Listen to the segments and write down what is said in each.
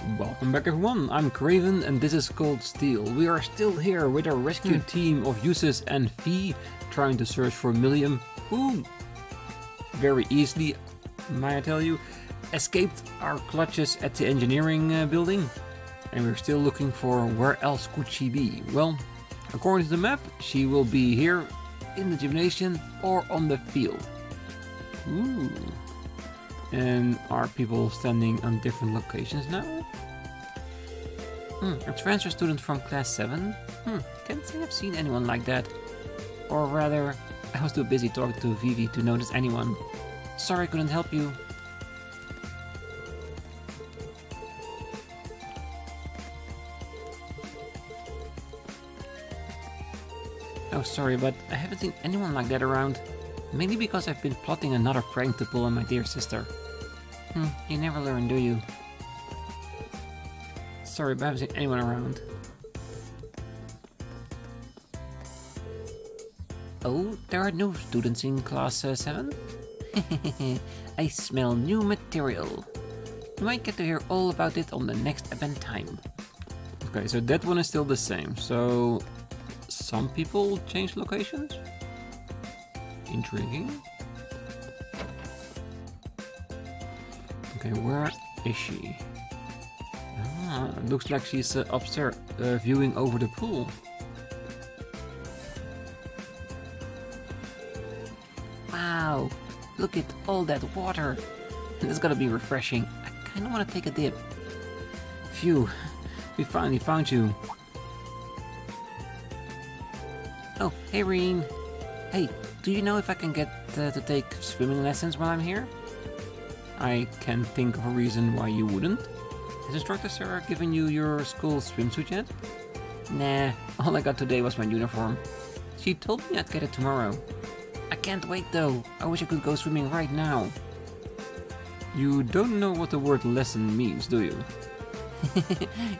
Welcome back everyone, I'm Craven and this is Cold Steel. We are still here with our rescue team of Uses and Fee trying to search for Millium, who very easily, may I tell you, escaped our clutches at the engineering building. And we're still looking for where else could she be. Well, according to the map, she will be here in the gymnasium or on the field. Ooh. And are people standing on different locations now? A transfer student from class 7? Can't say I've seen anyone like that. Or rather, I was too busy talking to Vivi to notice anyone. Sorry I couldn't help you. Oh, sorry, but I haven't seen anyone like that around. Mainly because I've been plotting another prank to pull on my dear sister. You never learn, do you? Sorry, but I haven't seen anyone around. Oh, there are no students in class 7? I smell new material. You might get to hear all about it on the next event time. Okay, so that one is still the same. So, some people change locations? Intriguing. Okay, where is she? Ah, looks like she's upstairs, viewing over the pool. Wow, look at all that water. It's gotta be refreshing. I kinda wanna take a dip. Phew, we finally found you. Oh, hey Rean. Hey, do you know if I can get to take swimming lessons while I'm here? I can't think of a reason why you wouldn't. Has Instructor Sarah given you your school swimsuit yet? Nah, all I got today was my uniform. She told me I'd get it tomorrow. I can't wait though. I wish I could go swimming right now. You don't know what the word lesson means, do you?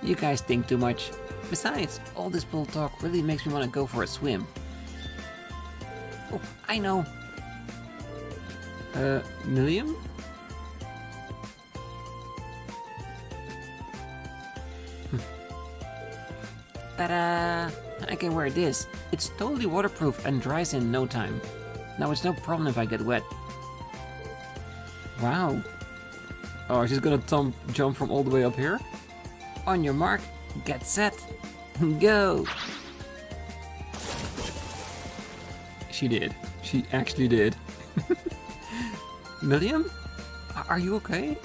You guys think too much. Besides, all this pool talk really makes me want to go for a swim. Oh, I know. Millium? Ta-da! I can wear this. It's totally waterproof and dries in no time. Now it's no problem if I get wet. Wow. Oh, she's gonna jump from all the way up here? On your mark, get set, go! She did. She actually did. Millium? Are you okay?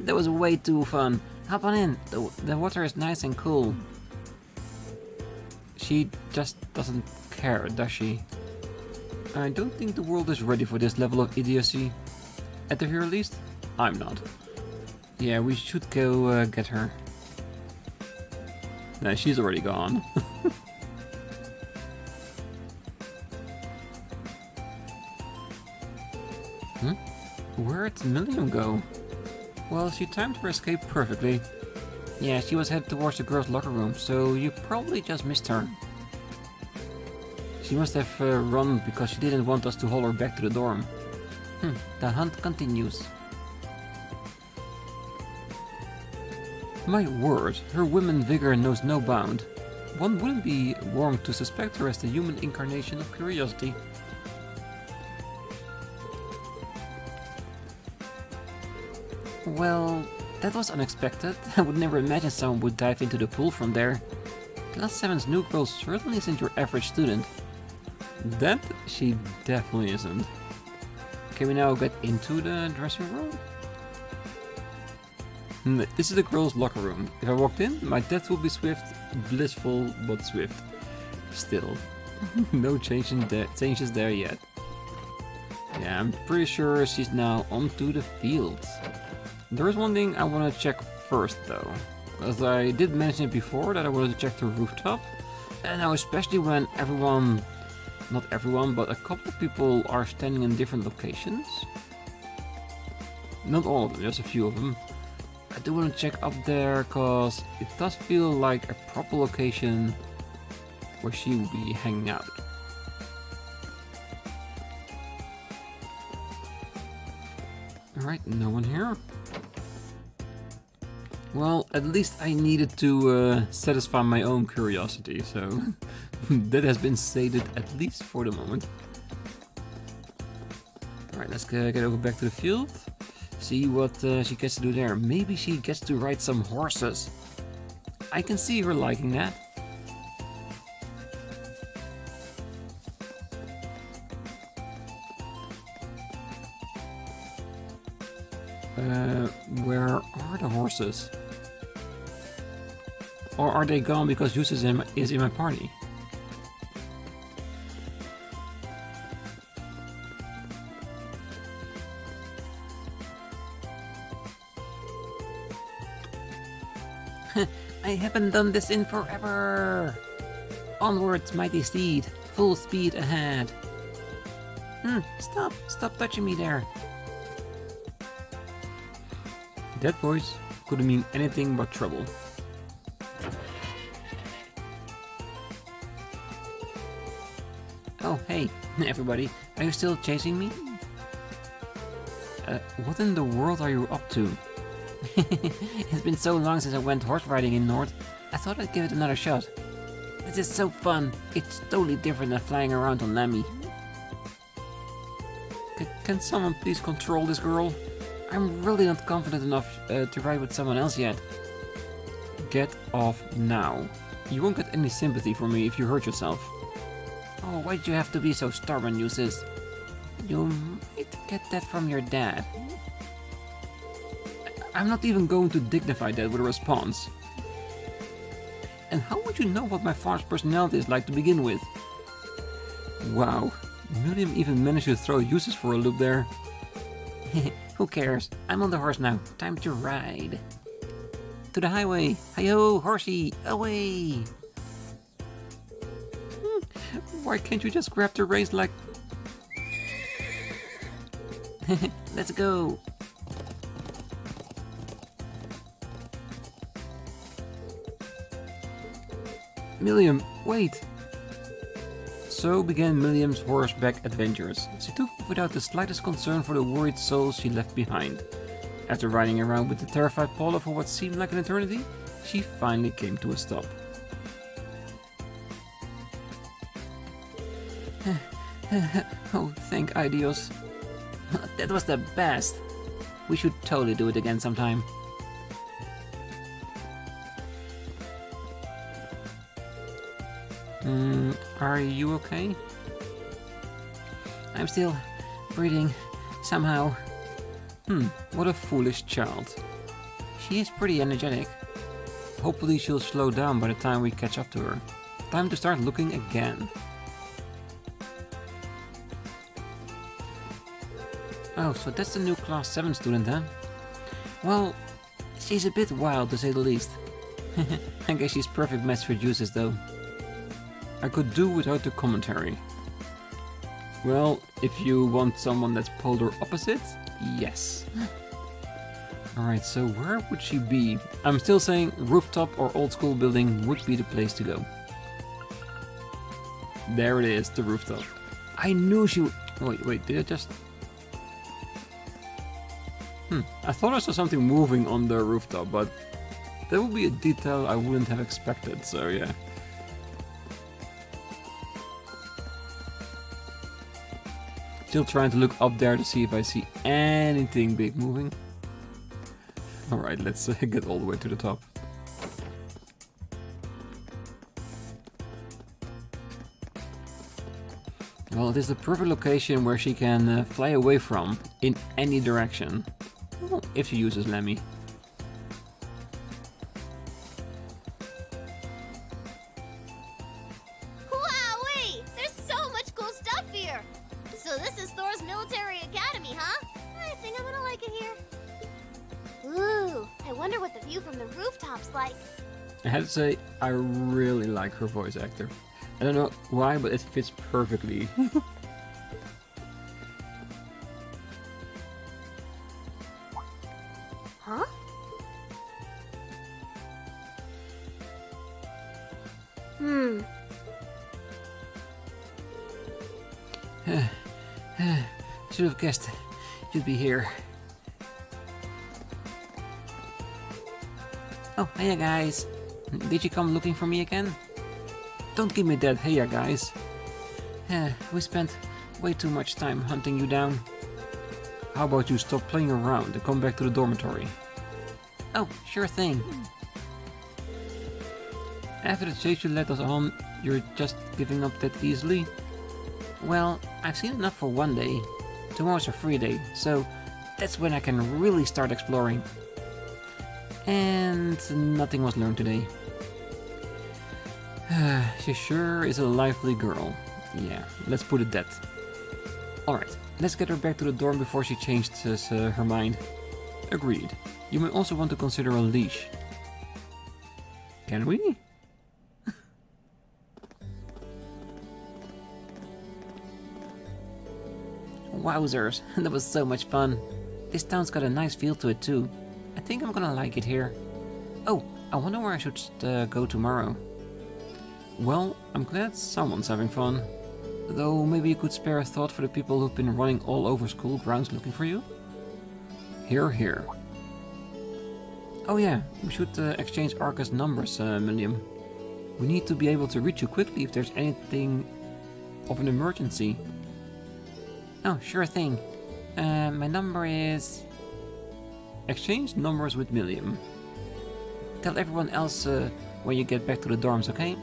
That was way too fun. Hop on in. The water is nice and cool. She just doesn't care, does she? I don't think the world is ready for this level of idiocy. At the very least, I'm not. Yeah, we should go get her. Nah, she's already gone. Where'd Millium go? Well, she timed her escape perfectly. Yeah, she was headed towards the girls' locker room, so you probably just missed her. She must have run because she didn't want us to haul her back to the dorm. The hunt continues. My word, her women vigor knows no bound. One wouldn't be wrong to suspect her as the human incarnation of curiosity. Well, that was unexpected. I would never imagine someone would dive into the pool from there. Class 7's new girl certainly isn't your average student. That she definitely isn't. Can we now get into the dressing room? This is the girls' locker room. If I walked in, my death would be swift, blissful, but swift. Still, no changes there yet. Yeah, I'm pretty sure she's now onto the field. There is one thing I want to check first though. As I did mention it before that I wanted to check the rooftop. And now especially when everyone, not everyone, but a couple of people are standing in different locations. Not all of them, just a few of them. I do want to check up there because it does feel like a proper location where she will be hanging out. Alright, no one here. Well, at least I needed to satisfy my own curiosity, so that has been sated at least for the moment. Alright, let's get over back to the field. See what she gets to do there. Maybe she gets to ride some horses. I can see her liking that. Where are the horses? Or are they gone because Yus is in my party? I haven't done this in forever! Onwards, mighty steed! Full speed ahead! Stop touching me there! That voice could mean anything but trouble. Oh, hey, everybody, are you still chasing me? What in the world are you up to? It's been so long since I went horse riding in North, I thought I'd give it another shot. This is so fun, it's totally different than flying around on Lemmy. Can someone please control this girl? I'm really not confident enough to ride with someone else yet. Get off now. You won't get any sympathy from me if you hurt yourself. Oh, why did you have to be so stubborn, Uses? You might get that from your dad. I'm not even going to dignify that with a response. And how would you know what my father's personality is like to begin with? Wow, Millium even managed to throw Uses for a loop there. Who cares? I'm on the horse now. Time to ride. To the highway. Hi-ho, horsey, away! Why can't you just grab the reins like... Let's go! Millium, wait! So began Millium's horseback adventures. She took off without the slightest concern for the worried souls she left behind. After riding around with the terrified Paula for what seemed like an eternity, she finally came to a stop. Oh, thank Dios. That was the best! We should totally do it again sometime. Are you okay? I'm still breathing, somehow. What a foolish child. She is pretty energetic. Hopefully she'll slow down by the time we catch up to her. Time to start looking again. Oh, so that's the new Class 7 student, huh? Well, she's a bit wild to say the least. I guess she's perfect match for Juices though. I could do without the commentary. Well, if you want someone that's polar opposite, yes. Alright, so where would she be? I'm still saying rooftop or old school building would be the place to go. There it is, the rooftop. I knew she would... Wait, did I just... I thought I saw something moving on the rooftop, but that would be a detail I wouldn't have expected, so yeah. Still trying to look up there to see if I see anything big moving. Alright, let's get all the way to the top. Well, it is the perfect location where she can fly away from, in any direction. Well, if she uses Lemmy. Wowee! There's so much cool stuff here! So this is Thors Military Academy, huh? I think I'm gonna like it here. Ooh, I wonder what the view from the rooftop's like. I have to say, I really like her voice actor. I don't know why, but it fits perfectly. Huh? Should have guessed you'd be here. Oh, hiya guys. Did you come looking for me again? Don't give me that hiya guys. We spent way too much time hunting you down. How about you stop playing around and come back to the dormitory? Oh, sure thing. After the chase you led us on, you're just giving up that easily? Well, I've seen enough for one day. Tomorrow's a free day, so that's when I can really start exploring. And nothing was learned today. She sure is a lively girl. Yeah, let's put it that. Alright, let's get her back to the dorm before she changes her mind. Agreed. You may also want to consider a leash. Can we? Wowzers, that was so much fun. This town's got a nice feel to it too. I think I'm gonna like it here. Oh, I wonder where I should go tomorrow. Well, I'm glad someone's having fun. Though maybe you could spare a thought for the people who've been running all over school grounds looking for you? Hear, hear. Oh yeah, we should exchange Arca's numbers, Millium. We need to be able to reach you quickly if there's anything of an emergency. Oh, sure thing. My number is... Exchange numbers with Millium. Tell everyone else when you get back to the dorms, okay?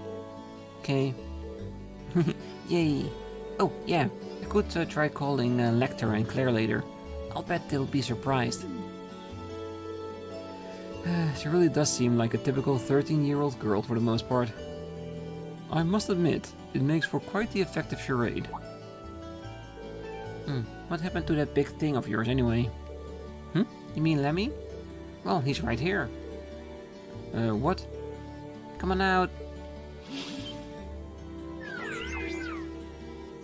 Okay. Yay. Oh, yeah. I could try calling Lecter and Claire later. I'll bet they'll be surprised. She really does seem like a typical 13-year-old girl for the most part. I must admit, it makes for quite the effective charade. What happened to that big thing of yours anyway? You mean Lemmy? Well, he's right here. What? Come on out.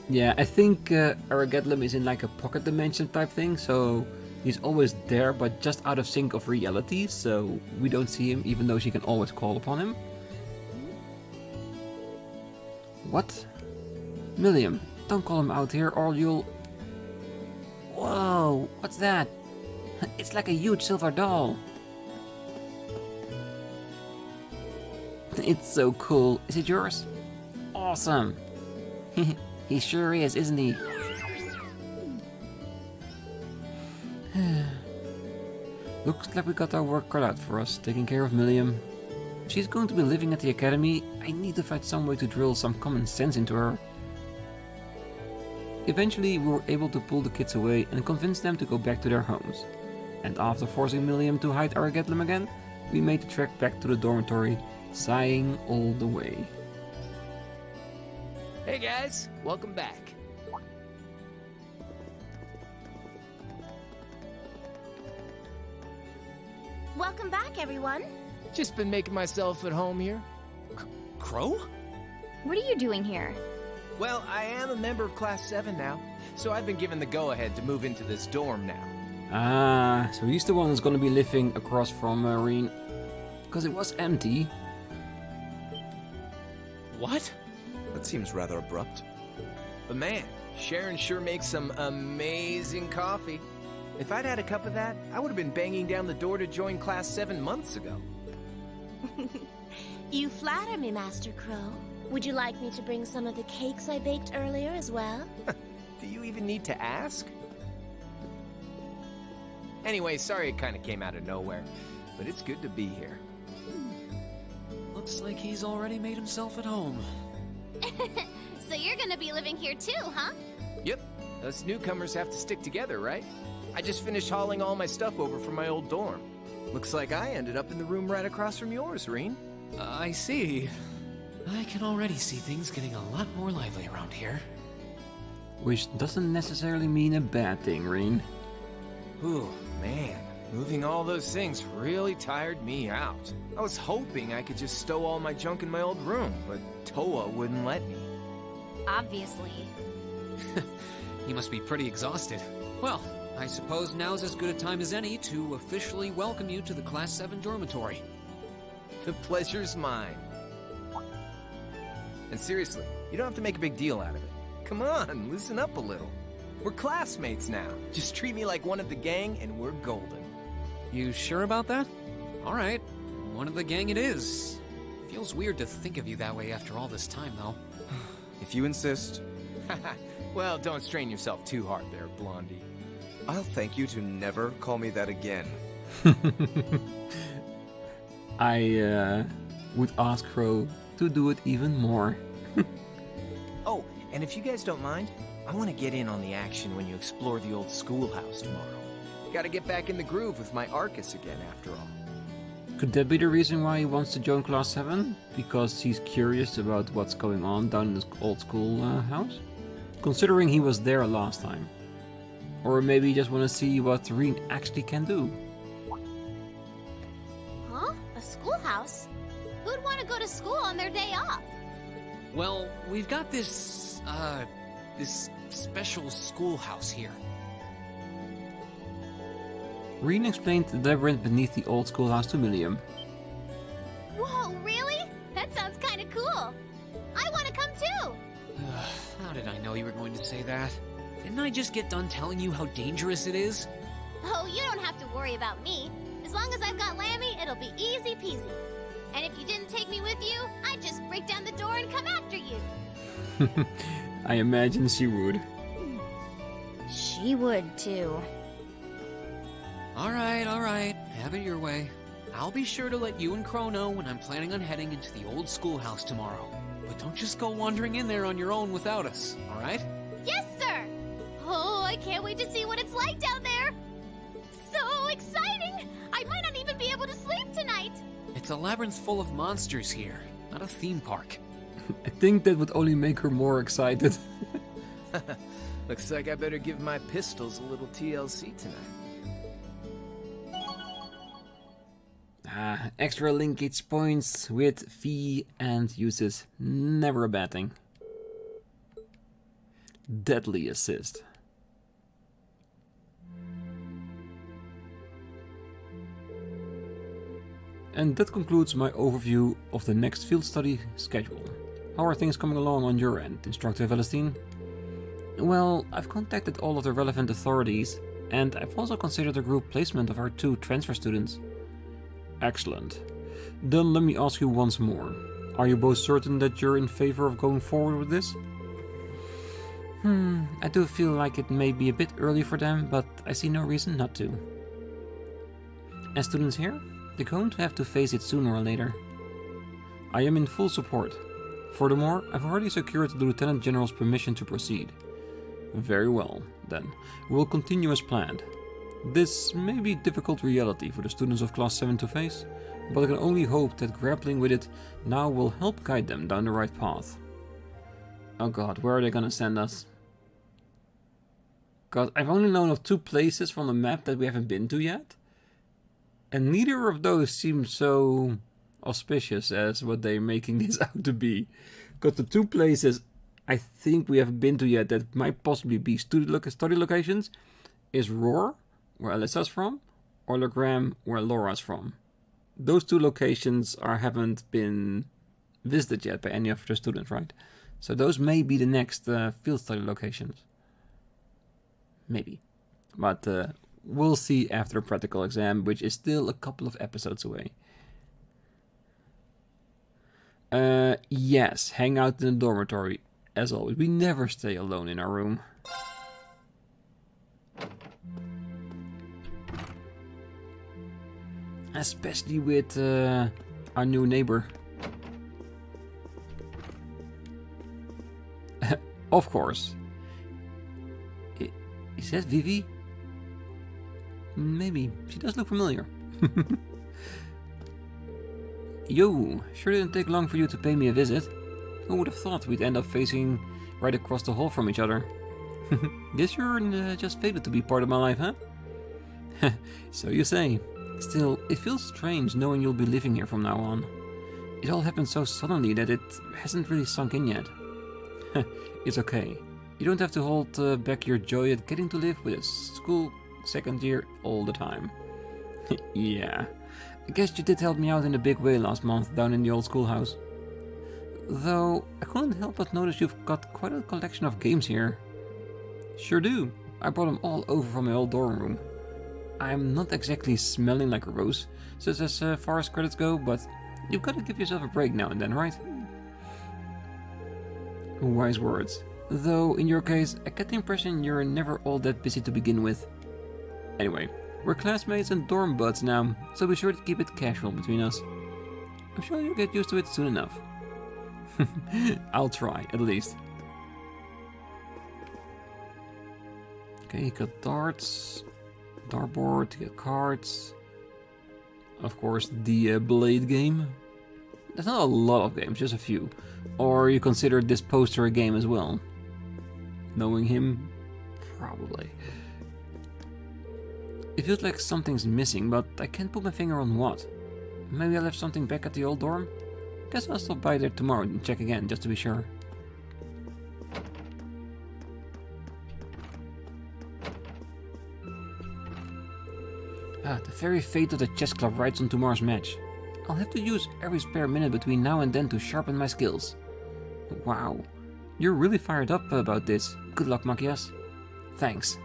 Yeah, I think Aragetlum is in like a pocket dimension type thing, so he's always there but just out of sync of reality, so we don't see him even though she can always call upon him. What? Millium, don't call him out here or you'll... Whoa, what's that? It's like a huge silver doll. It's so cool. Is it yours? Awesome. He sure is, isn't he? Looks like we got our work cut out for us, taking care of Millium. If she's going to be living at the academy, I need to find some way to drill some common sense into her. Eventually, we were able to pull the kids away and convince them to go back to their homes. And after forcing Millium to hide Aragetlum again, we made the trek back to the dormitory, sighing all the way. Hey guys, welcome back. Welcome back, everyone. Just been making myself at home here. Crow? What are you doing here? Well, I am a member of Class 7 now, so I've been given the go-ahead to move into this dorm now. Ah, so he's the one who's gonna be living across from Rean. Because it was empty. What? That seems rather abrupt. But man, Sharon sure makes some amazing coffee. If I'd had a cup of that, I would have been banging down the door to join Class 7 months ago. You flatter me, Master Crow. Would you like me to bring some of the cakes I baked earlier as well? Do you even need to ask? Anyway, sorry it kind of came out of nowhere, but it's good to be here. Looks like he's already made himself at home. So you're gonna be living here too, huh? Yep, us newcomers have to stick together, right? I just finished hauling all my stuff over from my old dorm. Looks like I ended up in the room right across from yours, Rean. I see. I can already see things getting a lot more lively around here. Which doesn't necessarily mean a bad thing, Rean. Ooh, man, moving all those things really tired me out. I was hoping I could just stow all my junk in my old room, but Toa wouldn't let me. Obviously. He must be pretty exhausted. Well, I suppose now's as good a time as any to officially welcome you to the Class 7 dormitory. The pleasure's mine. And seriously, you don't have to make a big deal out of it. Come on, loosen up a little. We're classmates now. Just treat me like one of the gang and we're golden. You sure about that? Alright, one of the gang it is. Feels weird to think of you that way after all this time, though. If you insist, Well, don't strain yourself too hard there, Blondie. I'll thank you to never call me that again. I would ask Crow to do it even more. Oh, and if you guys don't mind, I want to get in on the action when you explore the old schoolhouse tomorrow. Gotta get back in the groove with my Arcus again, after all. Could that be the reason why he wants to join Class 7? Because he's curious about what's going on down in this old school house? Considering he was there last time. Or maybe you just want to see what Rean actually can do. Huh? A schoolhouse? Who'd want to go to school on their day off? Well, we've got this special schoolhouse here. Rean explained the labyrinth beneath the old schoolhouse to Millium. Whoa, really? That sounds kind of cool. I want to come too. How did I know you were going to say that? Didn't I just get done telling you how dangerous it is? Oh, you don't have to worry about me. As long as I've got Lammy, it'll be easy peasy. And if you didn't take me with you, I'd just break down the door and come after you. I imagine she would. She would too. Alright. Have it your way. I'll be sure to let you and Crow know when I'm planning on heading into the old schoolhouse tomorrow. But don't just go wandering in there on your own without us, alright? Yes, sir! Oh, I can't wait to see what it's like down there! So exciting! I might not even be able to sleep tonight! It's a labyrinth full of monsters here, not a theme park. I think that would only make her more excited. Looks like I better give my pistols a little TLC tonight. Extra linkage points with fee and uses. Never a bad thing. Deadly assist. And that concludes my overview of the next field study schedule. How are things coming along on your end, Instructor Celestine? Well, I've contacted all of the relevant authorities, and I've also considered the group placement of our 2 transfer students. Excellent. Then let me ask you once more. Are you both certain that you're in favor of going forward with this? I do feel like it may be a bit early for them, but I see no reason not to. As students here, they're going to have to face it sooner or later. I am in full support. Furthermore, I've already secured the Lieutenant General's permission to proceed. Very well, then. We'll continue as planned. This may be a difficult reality for the students of Class 7 to face, but I can only hope that grappling with it now will help guide them down the right path. Oh god, where are they gonna send us? God, I've only known of 2 places from the map that we haven't been to yet, and neither of those seem so auspicious as what they're making this out to be. Because the 2 places I think we haven't been to yet that might possibly be study locations is Roar, where Alyssa's from, or Legram, where Laura's from. Those 2 locations haven't been visited yet by any of the students, right? So those may be the next field study locations. Maybe. But we'll see after the practical exam, which is still a couple of episodes away. Yes, hang out in the dormitory. As always, we never stay alone in our room. Especially with our new neighbor. Of course. Is that Vivi? Maybe. She does look familiar. Yo, sure didn't take long for you to pay me a visit. Who would have thought we'd end up facing right across the hall from each other? Guess you're just fated to be part of my life, huh? So you say. Still, it feels strange knowing you'll be living here from now on. It all happened so suddenly that it hasn't really sunk in yet. It's okay. You don't have to hold back your joy at getting to live with a school second year all the time. Yeah. I guess you did help me out in a big way last month down in the old schoolhouse. Though, I couldn't help but notice you've got quite a collection of games here. Sure do. I brought them all over from my old dorm room. I'm not exactly smelling like a rose, just as far as credits go, but you've got to give yourself a break now and then, right? Wise words. Though, in your case, I get the impression you're never all that busy to begin with. Anyway, we're classmates and dorm buds now, so be sure to keep it casual between us. I'm sure you'll get used to it soon enough. I'll try, at least. Okay, you got darts, dartboard, you got cards. Of course, the blade game. There's not a lot of games, just a few. Or you consider this poster a game as well. Knowing him, probably. It feels like something's missing, but I can't put my finger on what. Maybe I left something back at the old dorm? Guess I'll stop by there tomorrow and check again, just to be sure. The very fate of the chess club rides on tomorrow's match. I'll have to use every spare minute between now and then to sharpen my skills. Wow, you're really fired up about this. Good luck, Machias. Thanks.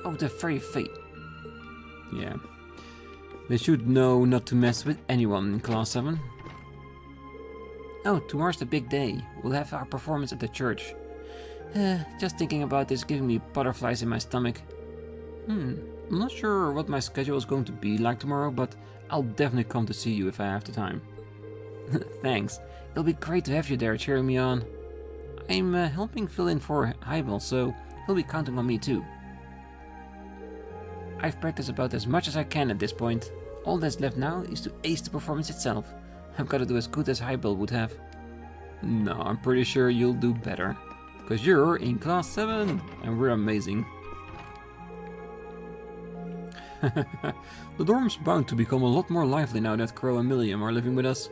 Oh, the very fate. Yeah. They should know not to mess with anyone in Class 7. Oh, tomorrow's the big day. We'll have our performance at the church. Just thinking about this is giving me butterflies in my stomach. I'm not sure what my schedule is going to be like tomorrow, but I'll definitely come to see you if I have the time. Thanks. It'll be great to have you there cheering me on. I'm helping fill in for Hybel, so he'll be counting on me too. I've practiced about as much as I can at this point. All that's left now is to ace the performance itself. I've got to do as good as Hybel would have. No, I'm pretty sure you'll do better. Because you're in Class 7 and we're amazing. The dorm's bound to become a lot more lively now that Crow and Millium are living with us.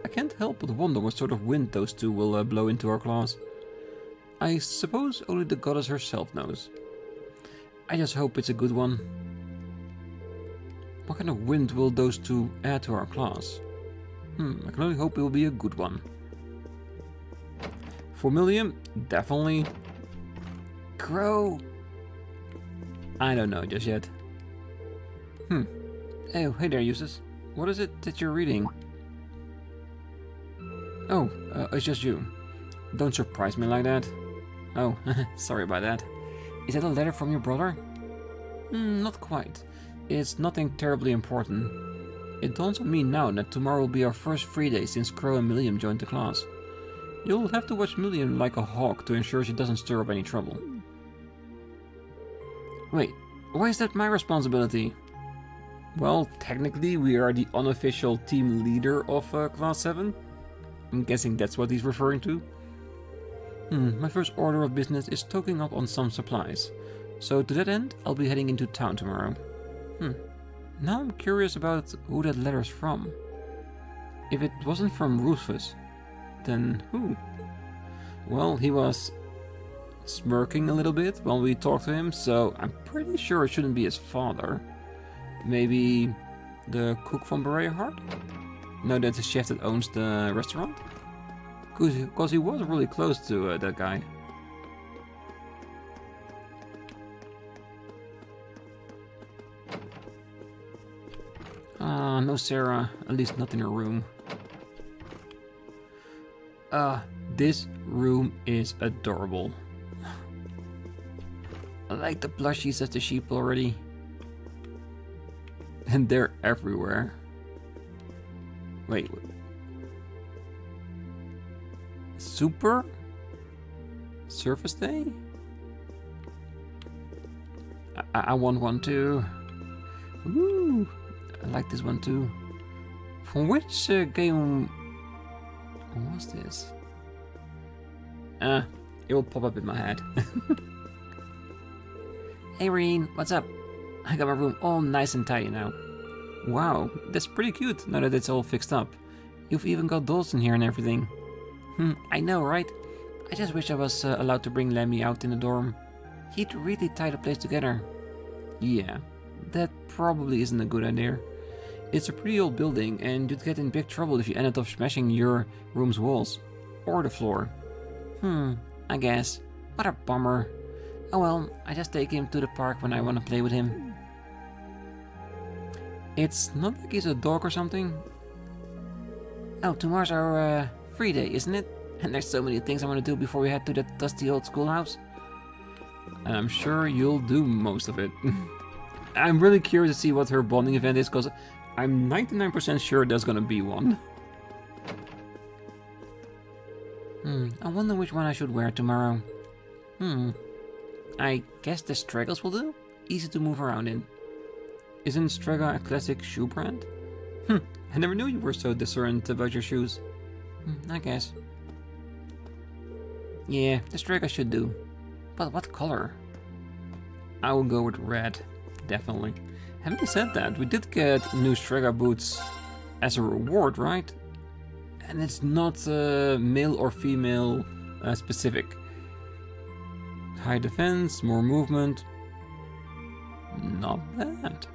I can't help but wonder what sort of wind those two will blow into our class. I suppose only the goddess herself knows. I just hope it's a good one. What kind of wind will those two add to our class? I can only hope it will be a good one. For Millium, definitely. Crow! I don't know just yet. Oh, hey there, Eustace. What is it that you're reading? Oh, it's just you. Don't surprise me like that. Oh, sorry about that. Is that a letter from your brother? Not quite. It's nothing terribly important. It dawns on me now that tomorrow will be our first free day since Crow and Millium joined the class. You'll have to watch Millium like a hawk to ensure she doesn't stir up any trouble. Wait, why is that my responsibility? Well, technically we are the unofficial team leader of Class 7. I'm guessing that's what he's referring to. My first order of business is stocking up on some supplies. So to that end, I'll be heading into town tomorrow. Now I'm curious about who that letter's from. If it wasn't from Rufus, then who? Well, he was smirking a little bit when we talked to him, so I'm pretty sure it shouldn't be his father. Maybe the cook from Beret Heart? No, that's the chef that owns the restaurant? Because he was really close to that guy. No Sarah, at least not in her room. This room is adorable. I like the plushies of the sheep already. And they're everywhere. Wait. Super? Surface Day? I want one too. Ooh, I like this one too. From which game was this? It will pop up in my head. Hey Rean, what's up? I got my room all nice and tidy now. Wow, that's pretty cute now that it's all fixed up. You've even got dolls in here and everything. I know, right? I just wish I was allowed to bring Lemmy out in the dorm. He'd really tie the place together. Yeah, that probably isn't a good idea. It's a pretty old building and you'd get in big trouble if you ended up smashing your room's walls. Or the floor. I guess. What a bummer. Oh well, I just take him to the park when I want to play with him. It's not like he's a dog or something. Oh, tomorrow's our free day, isn't it? And there's so many things I want to do before we head to that dusty old schoolhouse. And I'm sure you'll do most of it. I'm really curious to see what her bonding event is, because I'm 99% sure there's gonna be one. I wonder which one I should wear tomorrow. I guess the Straggles will do? Easy to move around in. Isn't Strega a classic shoe brand? I never knew you were so discerned about your shoes. I guess. Yeah, the Strega should do. But what color? I will go with red. Definitely. Having said that, we did get new Strega boots as a reward, right? And it's not male or female specific. High defense, more movement. Not bad.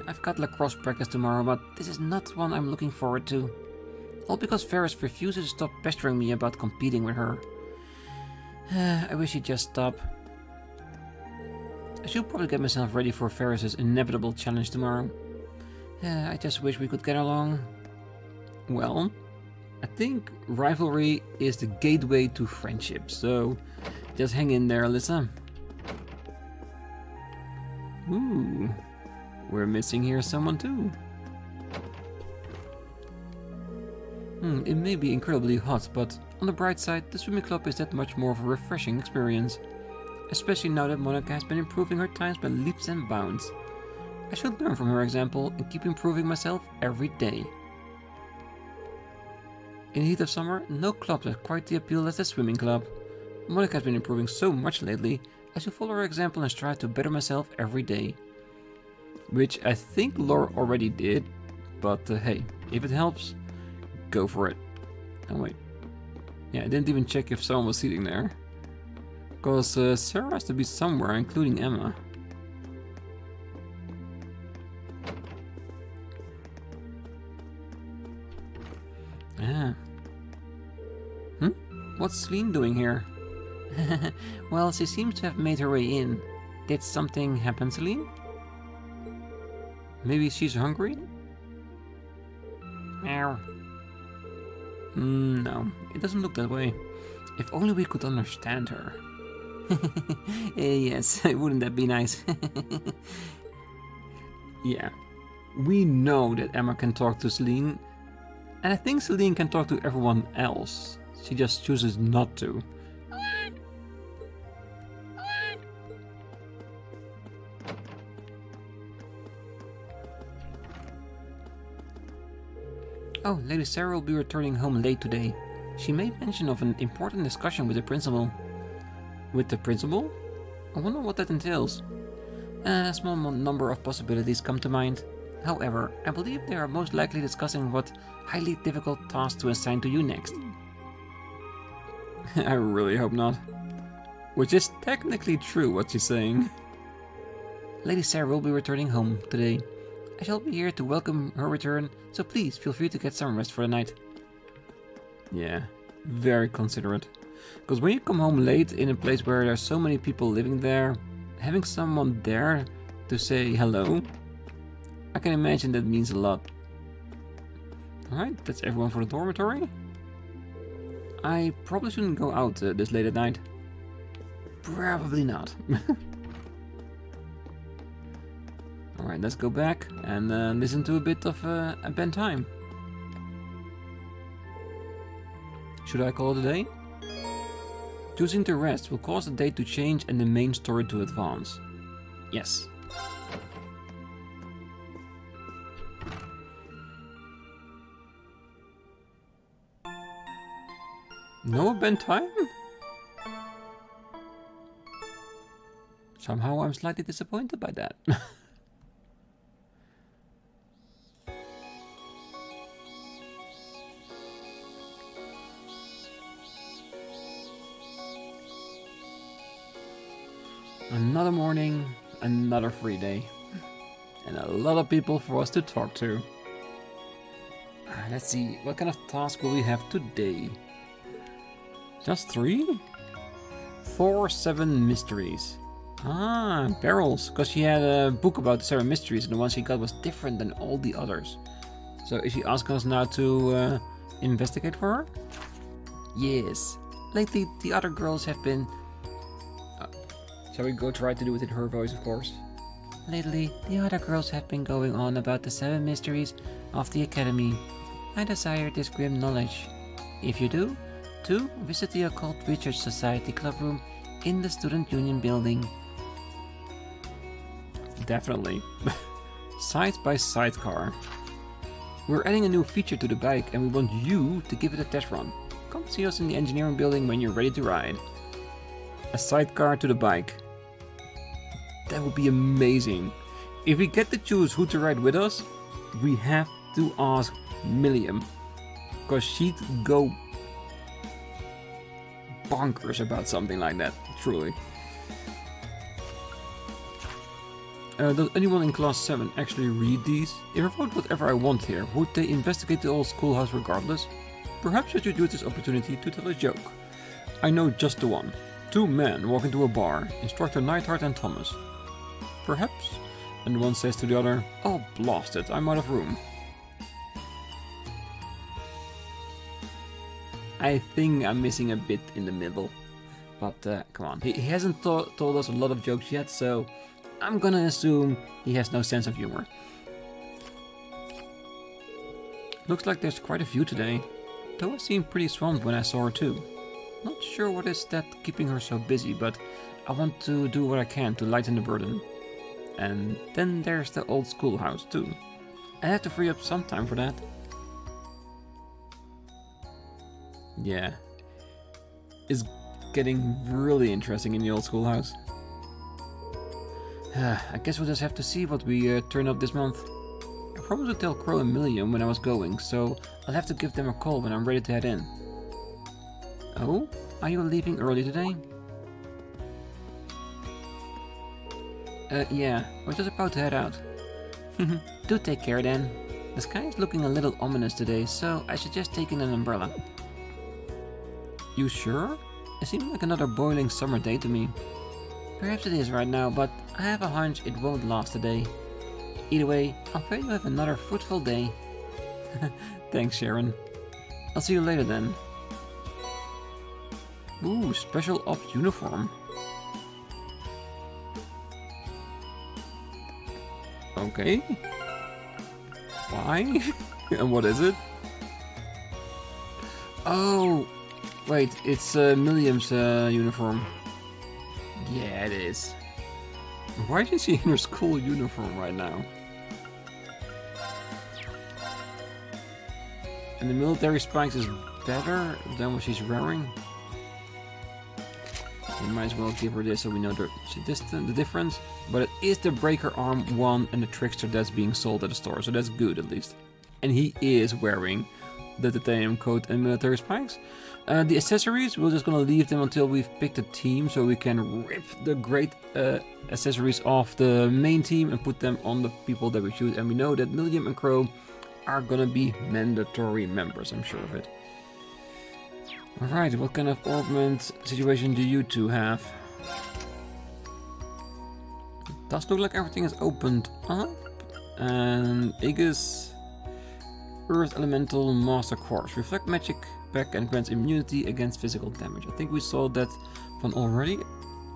I've got lacrosse practice tomorrow, but this is not one I'm looking forward to. All because Ferris refuses to stop pestering me about competing with her. I wish he'd just stop. I should probably get myself ready for Ferris's inevitable challenge tomorrow. I just wish we could get along. Well, I think rivalry is the gateway to friendship, so just hang in there, Alyssa. Ooh, we're missing here someone too. It may be incredibly hot, but on the bright side, the swimming club is that much more of a refreshing experience. Especially now that Monica has been improving her times by leaps and bounds. I should learn from her example and keep improving myself every day. In the heat of summer, no club has quite the appeal as the swimming club. Monica has been improving so much lately, I should follow her example and strive to better myself every day. Which I think Laura already did, but hey, if it helps, go for it. Oh wait, yeah, I didn't even check if someone was sitting there. Because Sarah has to be somewhere, including Emma. Ah. What's Celine doing here? Well, she seems to have made her way in. Did something happen, Celine? Maybe she's hungry? Meow. No, it doesn't look that way. If only we could understand her. Yes, wouldn't that be nice? Yeah, we know that Emma can talk to Celine, and I think Celine can talk to everyone else. She just chooses not to. Oh, Lady Sarah will be returning home late today. She made mention of an important discussion with the principal. With the principal? I wonder what that entails. A small number of possibilities come to mind. However, I believe they are most likely discussing what highly difficult task to assign to you next. I really hope not. Which is technically true what she's saying. Lady Sarah will be returning home today. I shall be here to welcome her return, so please feel free to get some rest for the night. Yeah, very considerate. Because when you come home late in a place where there's so many people living there, having someone there to say hello, I can imagine that means a lot. Alright, that's everyone for the dormitory. I probably shouldn't go out this late at night. Probably not. Alright, let's go back and listen to a bit of a bedtime. Should I call it a day? Choosing to rest will cause the day to change and the main story to advance. Yes. No bedtime? Somehow I'm slightly disappointed by that. Another morning, another free day, and a lot of people for us to talk to. Let's see, what kind of task will we have today? Just 3? 4 7 mysteries. Ah, barrels, because she had a book about the 7 mysteries and the one she got was different than all the others. So is she asking us now to investigate for her? Yes. Lately, the other girls have been... shall we go try to do it in her voice, of course? Lately, the other girls have been going on about the 7 mysteries of the Academy. I desire this grim knowledge. If you do, 2. Visit the Occult Research Society club room in the Student Union building. Definitely. Side by sidecar. We're adding a new feature to the bike and we want you to give it a test run. Come see us in the engineering building when you're ready to ride. A sidecar to the bike. That would be amazing. If we get to choose who to ride with us, we have to ask Millium. Because she'd go bonkers about something like that, truly. Does anyone in class 7 actually read these? If I wrote whatever I want here, would they investigate the old schoolhouse regardless? Perhaps I should use this opportunity to tell a joke. I know just the one. 2 men walk into a bar, Instructor Neidhart and Thomas. Perhaps? And one says to the other, "Oh, blast it, I'm out of room." I think I'm missing a bit in the middle. But come on, he hasn't told us a lot of jokes yet, so I'm gonna assume he has no sense of humor. Looks like there's quite a few today. Toa seemed pretty swamped when I saw her too. Not sure what is that keeping her so busy, but I want to do what I can to lighten the burden. And then there's the old schoolhouse too. I have to free up some time for that. Yeah. It's getting really interesting in the old schoolhouse. I guess we'll just have to see what we turn up this month. I promised to tell Crow and Millium when I was going, so I'll have to give them a call when I'm ready to head in. Oh? Are you leaving early today? Yeah, we're just about to head out. Do take care then. The sky is looking a little ominous today, so I suggest taking an umbrella. You sure? It seems like another boiling summer day to me. Perhaps it is right now, but I have a hunch it won't last today. Either way, I'll pray you have another fruitful day. Thanks, Sharon. I'll see you later then. Ooh, special ops uniform. Okay. Why? And what is it? Oh, wait, it's Millium's uniform. Yeah, it is. Why is she in her school uniform right now? And the military spikes is better than what she's wearing. We might as well give her this so we know the difference. But it is the Breaker Arm 1 and the Trickster that's being sold at the store, so that's good at least. And he is wearing the titanium coat and military spikes. The accessories, we're just gonna leave them until we've picked a team, so we can rip the great accessories off the main team and put them on the people that we shoot. And we know that Millium and Crow are gonna be mandatory members, I'm sure of it. Alright, what kind of augment situation do you two have? It does look like everything is opened up. And Aegis, Earth Elemental Master Quartz. Reflect magic back and grants immunity against physical damage. I think we saw that one already.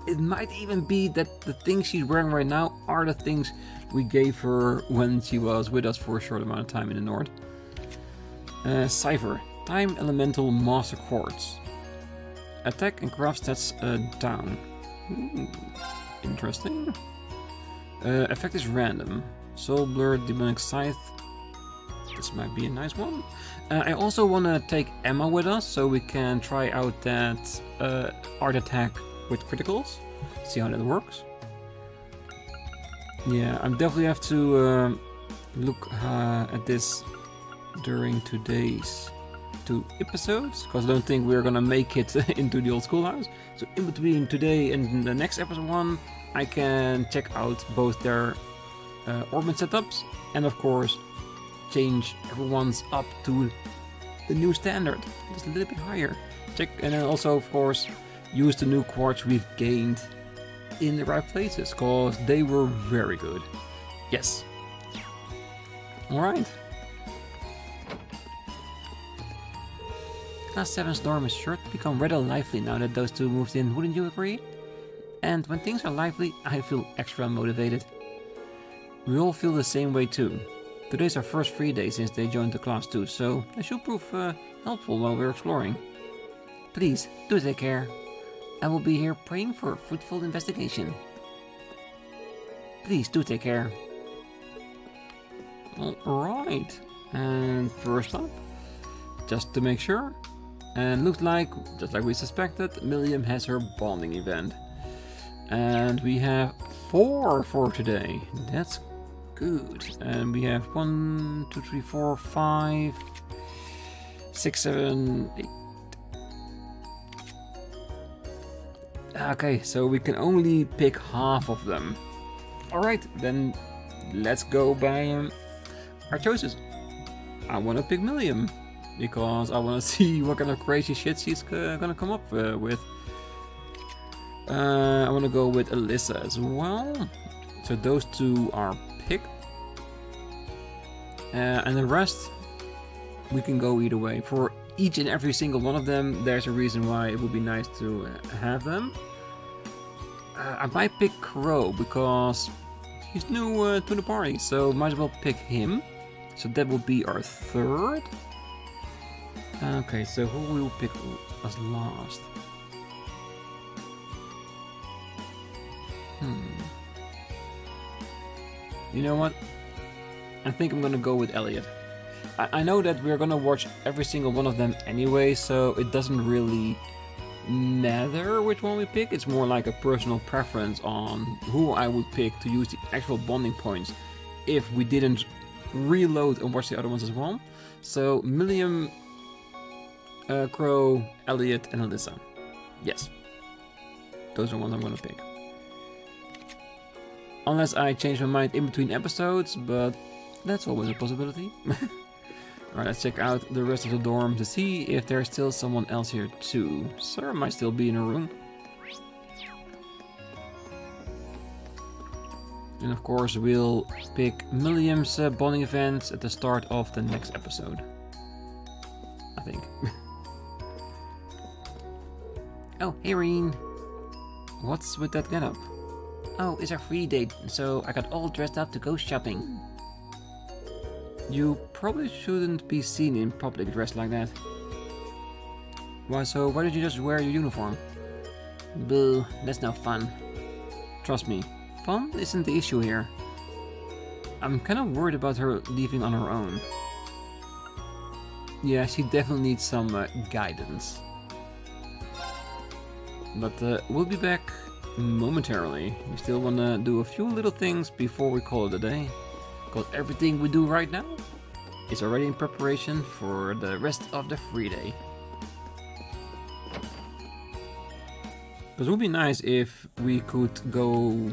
It might even be that the things she's wearing right now are the things we gave her when she was with us for a short amount of time in the north. Cypher. Time Elemental Master Quartz. Attack and craft stats down. Interesting. Effect is random. Soul Blur, Demonic Scythe. This might be a nice one. I also want to take Emma with us so we can try out that art attack with criticals. See how that works. Yeah, I definitely have to look at this during today's 2 episodes, because I don't think we're gonna make it into the old schoolhouse. So in between today and the next episode 1, I can check out both their orbit setups and of course change everyone's up to the new standard, just a little bit higher. Check, and then also, of course, use the new quartz we've gained in the right places, cause they were very good. Yes. All right. Class 7 Storm is sure to become rather lively now that those two moved in, wouldn't you agree? And when things are lively, I feel extra motivated. We all feel the same way too. Today's our first free day since they joined the class too, so it should prove helpful while we're exploring. Please, do take care. I will be here praying for a fruitful investigation. Please do take care. Alright, and first up, just to make sure, and looks like, just like we suspected, Millium has her bonding event. And we have 4 for today. That's good. And we have 1, 2, 3, 4, 5, 6, 7, 8. Okay, so we can only pick half of them. Alright, then let's go by our choices. I want to pick Millium, because I want to see what kind of crazy shit she's gonna come up with. I want to go with Alyssa as well. So those two are picked. And the rest, we can go either way. For each and every single one of them, there's a reason why it would be nice to have them. I might pick Crow because he's new to the party, so might as well pick him. So that will be our third. Okay, so who will pick as last? You know what? I think I'm gonna go with Elliot. I know that we're gonna watch every single one of them anyway, so it doesn't really matter which one we pick. It's more like a personal preference on who I would pick to use the actual bonding points if we didn't reload and watch the other ones as well. So Millium, Crow, Elliot, and Alyssa. Yes. Those are the ones I'm gonna pick. Unless I change my mind in between episodes, but that's always a possibility. Alright, let's check out the rest of the dorm to see if there's still someone else here too. Sarah might still be in her room. And of course we'll pick Millium's bonding events at the start of the next episode. I think. Oh, hey Rean. What's with that getup? Oh, it's our free date, so I got all dressed up to go shopping. You probably shouldn't be seen in public dressed like that. Why did you just wear your uniform? Boo, that's no fun. Trust me, fun isn't the issue here. I'm kinda worried about her leaving on her own. Yeah, she definitely needs some guidance. But we'll be back momentarily. We still wanna do a few little things before we call it a day. Because everything we do right now is already in preparation for the rest of the free day. Because it would be nice if we could go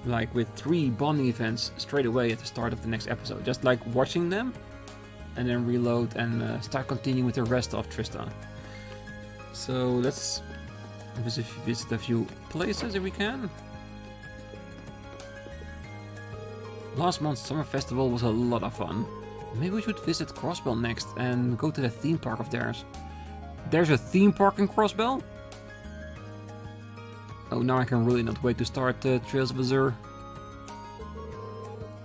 like with 3 bonding events straight away at the start of the next episode. Just like watching them and then reload and start continuing with the rest of Trista. So let's visit a few places if we can. Last month's summer festival was a lot of fun. Maybe we should visit Crossbell next and go to the theme park of theirs. There's a theme park in Crossbell? Oh, now I can really not wait to start Trails of Azure.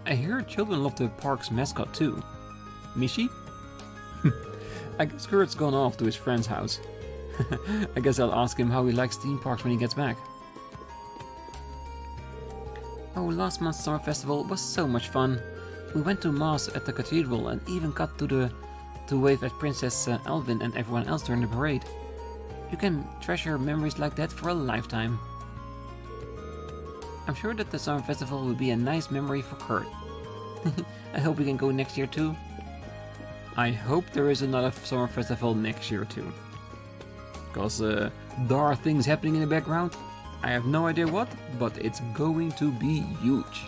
I hear children love the park's mascot too. Mishi? I guess Kurt's gone off to his friend's house. I guess I'll ask him how he likes theme parks when he gets back. Oh, last month's summer festival was so much fun. We went to mass at the cathedral and even got to wave at Princess Alvin and everyone else during the parade. You can treasure memories like that for a lifetime. I'm sure that the summer festival will be a nice memory for Kurt. I hope we can go next year too. I hope there is another summer festival next year too. Because there are things happening in the background. I have no idea what, but it's going to be huge.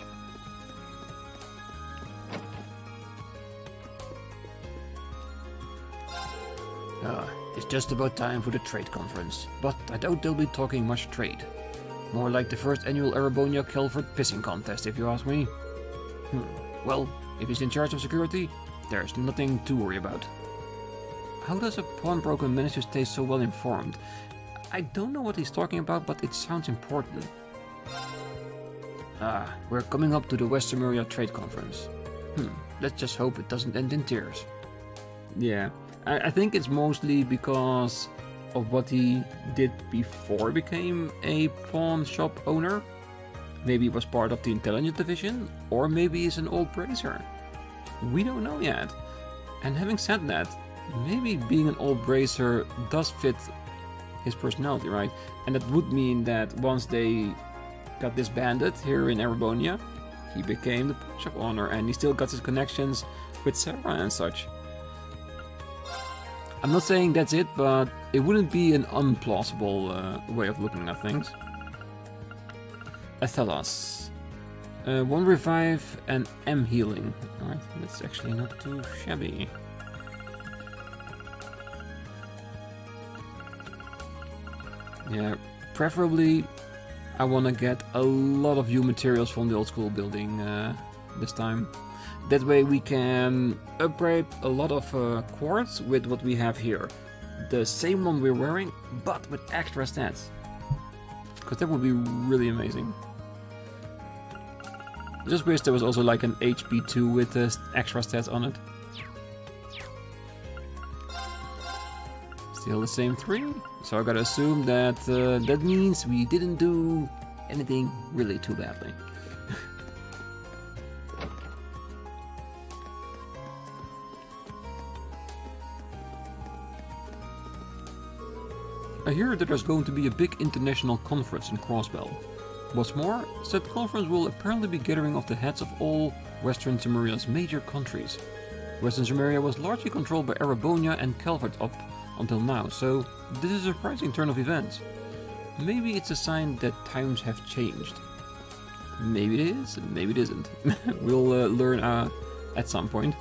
It's just about time for the trade conference, but I doubt they'll be talking much trade. More like the first annual Erebonian Calvert pissing contest, if you ask me. Well, if he's in charge of security, there's nothing to worry about. How does a pawnbroker manage to stay so well informed? I don't know what he's talking about, but it sounds important. We're coming up to the West Zemuria Trade Conference. Let's just hope it doesn't end in tears. Yeah, I think it's mostly because of what he did before he became a pawn shop owner. Maybe he was part of the intelligence division, or maybe he's an old bracer. We don't know yet. And having said that, maybe being an old bracer does fit his personality, right? And that would mean that once they got disbanded here in Erebonia, he became the pawn shop owner, and he still got his connections with Sarah and such. I'm not saying that's it, but it wouldn't be an unplausible way of looking at things. Athelos. 1 revive and M healing. Alright, that's actually not too shabby. Yeah, preferably I want to get a lot of new materials from the old school building this time. That way we can upgrade a lot of quartz with what we have here. The same one we're wearing, but with extra stats. Because that would be really amazing. I just wish there was also like an HP2 with extra stats on it. Still the same 3, so I gotta assume that that means we didn't do anything really too badly. I hear that there's going to be a big international conference in Crossbell. What's more, said conference will apparently be gathering of the heads of all Western Zemuria's major countries. Western Zemuria was largely controlled by Erebonia and Calvert up until now, so this is a surprising turn of events. Maybe it's a sign that times have changed. Maybe it is, maybe it isn't. We'll learn at some point.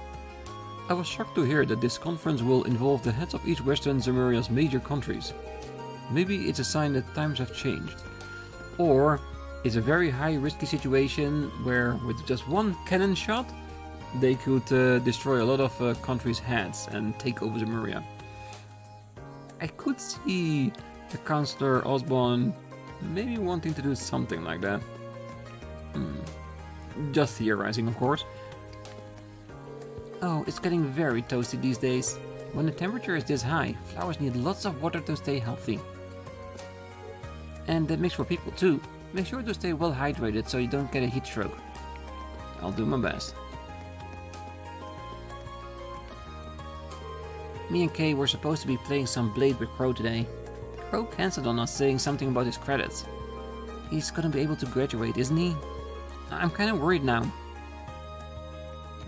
I was shocked to hear that this conference will involve the heads of each Western Zemuria's major countries. Maybe it's a sign that times have changed. Or it's a very high risky situation where with just one cannon shot they could destroy a lot of countries' heads and take over Zemuria. I could see the Councillor Osborne maybe wanting to do something like that. Just theorizing, of course. Oh, it's getting very toasty these days. When the temperature is this high, flowers need lots of water to stay healthy. And that makes for people too. Make sure to stay well hydrated so you don't get a heat stroke. I'll do my best. Me and Kay were supposed to be playing some Blade with Crow today. Crow cancelled on us saying something about his credits. He's gonna be able to graduate, isn't he? I'm kinda worried now.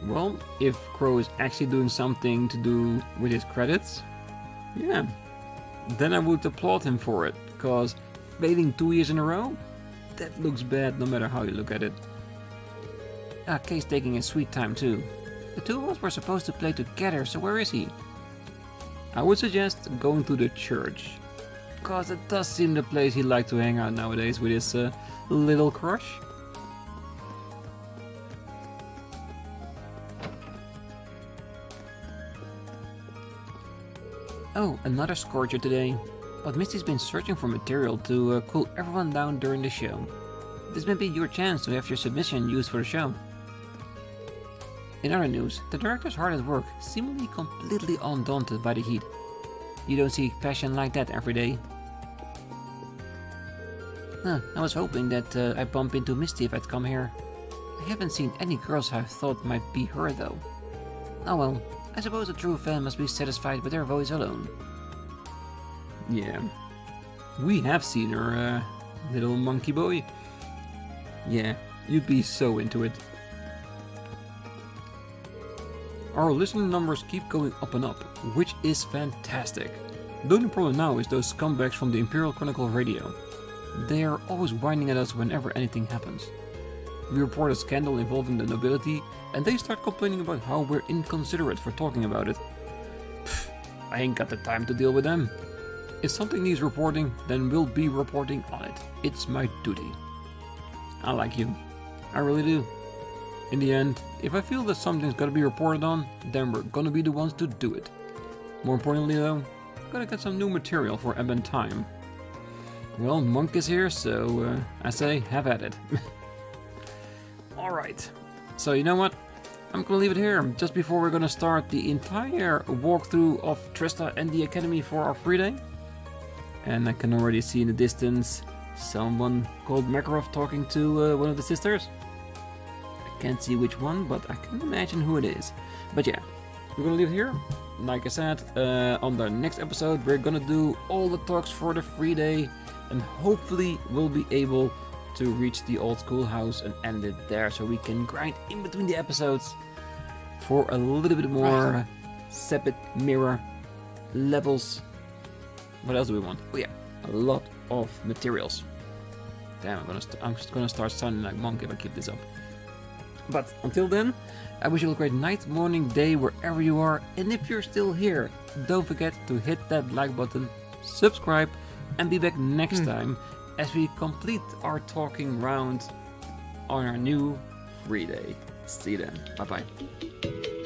Well, if Crow is actually doing something to do with his credits, yeah, then I would applaud him for it, because failing 2 years in a row? That looks bad no matter how you look at it. Kay's taking his sweet time too. The two of us were supposed to play together, so where is he? I would suggest going to the church, cause it does seem the place he'd like to hang out nowadays with his little crush. Oh, another Scourger today. But Misty's been searching for material to cool everyone down during the show. This may be your chance to have your submission used for the show. In other news, the director's hard at work, seemingly completely undaunted by the heat. You don't see passion like that every day. I was hoping that I'd bump into Misty if I'd come here. I haven't seen any girls I thought might be her though. Oh well, I suppose a true fan must be satisfied with her voice alone. Yeah, we have seen her, little monkey boy. Yeah, you'd be so into it. Our listener numbers keep going up and up, which is fantastic. The only problem now is those scumbags from the Imperial Chronicle radio. They are always whining at us whenever anything happens. We report a scandal involving the nobility, and they start complaining about how we're inconsiderate for talking about it. Pfft, I ain't got the time to deal with them. If something needs reporting, then we'll be reporting on it. It's my duty. I like you. I really do. In the end, if I feel that something's gotta be reported on, then we're gonna be the ones to do it. More importantly though, gotta get some new material for Ebb and Time. Well, Monk is here, so I say have at it. Alright, so you know what? I'm gonna leave it here, just before we're gonna start the entire walkthrough of Trista and the Academy for our free day. And I can already see in the distance someone called Makarov talking to one of the sisters. I can't see which one, but I can imagine who it is. But yeah, we're gonna leave it here. Like I said, on the next episode we're gonna do all the talks for the free day, and hopefully we'll be able to reach the old schoolhouse and end it there, so we can grind in between the episodes for a little bit more Sepet mirror levels. What else do we want? Oh yeah, a lot of materials. Damn, I'm just gonna start sounding like Monk if I keep this up. But until then, I wish you a great night, morning, day, wherever you are. And if you're still here, don't forget to hit that like button, subscribe, and be back next time as we complete our talking round on our new free day. See you then. Bye bye.